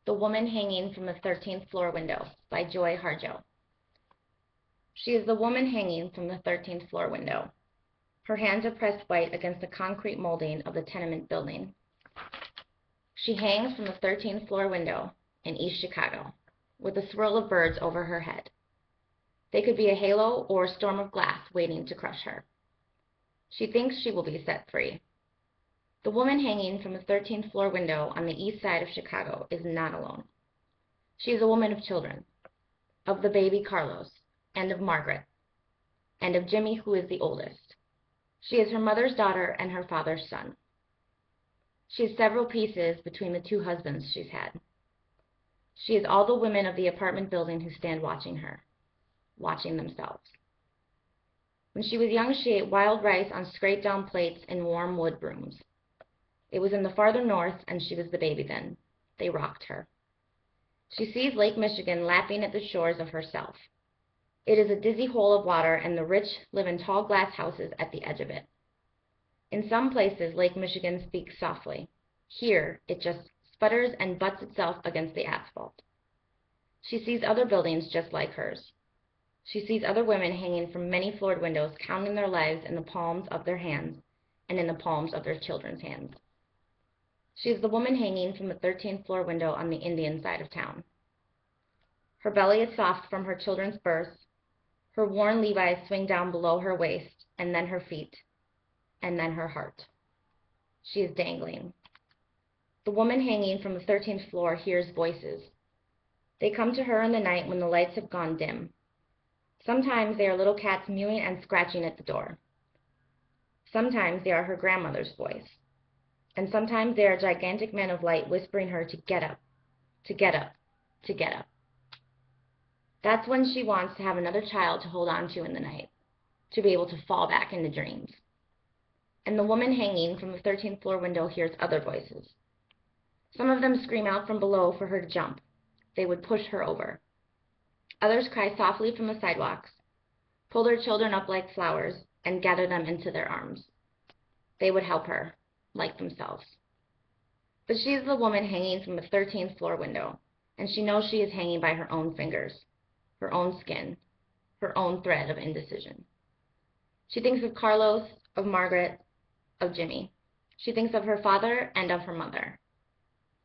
The Woman Hanging from the 13th Floor Window by Joy Harjo. She is the woman hanging from the 13th floor window. Her hands are pressed white against the concrete molding of the tenement building. She hangs from the 13th floor window in East Chicago, with a swirl of birds over her head. They could be a halo or a storm of glass waiting to crush her. She thinks she will be set free. The woman hanging from the 13th floor window on the east side of Chicago is not alone. She is a woman of children, of the baby Carlos, and of Margaret, and of Jimmy, who is the oldest. She is her mother's daughter and her father's son. She has several pieces between the two husbands she's had. She is all the women of the apartment building who stand watching her, watching themselves. When she was young, she ate wild rice on scraped down plates in warm wood brooms. It was in the farther north, and she was the baby then. They rocked her. She sees Lake Michigan lapping at the shores of herself. It is a dizzy hole of water, and the rich live in tall glass houses at the edge of it. In some places, Lake Michigan speaks softly. Here, it just sputters and butts itself against the asphalt. She sees other buildings just like hers. She sees other women hanging from many floored windows, counting their lives in the palms of their hands and in the palms of their children's hands. She is the woman hanging from the 13th floor window on the Indian side of town. Her belly is soft from her children's births. Her worn Levi's swing down below her waist, and then her feet, and then her heart. She is dangling. The woman hanging from the 13th floor hears voices. They come to her in the night when the lights have gone dim. Sometimes they are little cats mewing and scratching at the door. Sometimes they are her grandmother's voice. And sometimes they are gigantic men of light whispering her to get up, to get up, to get up. That's when she wants to have another child to hold on to in the night, to be able to fall back into dreams. And the woman hanging from the 13th floor window hears other voices. Some of them scream out from below for her to jump. They would push her over. Others cry softly from the sidewalks, pull their children up like flowers, and gather them into their arms. They would help her, like themselves. But she is the woman hanging from the 13th floor window, and she knows she is hanging by her own fingers, her own skin, her own thread of indecision. She thinks of Carlos, of Margaret, of Jimmy. She thinks of her father and of her mother.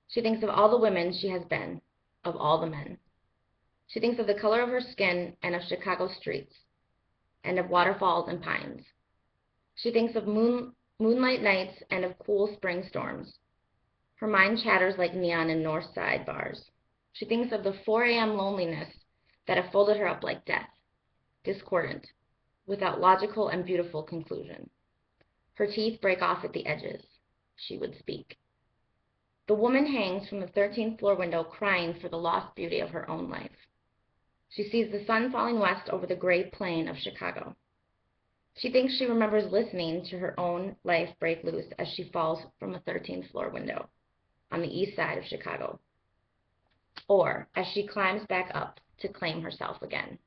She thinks of all the women she has been, of all the men. She thinks of the color of her skin and of Chicago streets, and of waterfalls and pines. She thinks of moonlight nights and of cool spring storms. Her mind chatters like neon in north side bars. She thinks of the 4 a.m. loneliness that have folded her up like death, discordant, without logical and beautiful conclusion. Her teeth break off at the edges. She would speak. The woman hangs from the 13th floor window crying for the lost beauty of her own life. She sees the sun falling west over the gray plain of Chicago. She thinks she remembers listening to her own life break loose as she falls from a 13th floor window on the east side of Chicago, or as she climbs back up to claim herself again.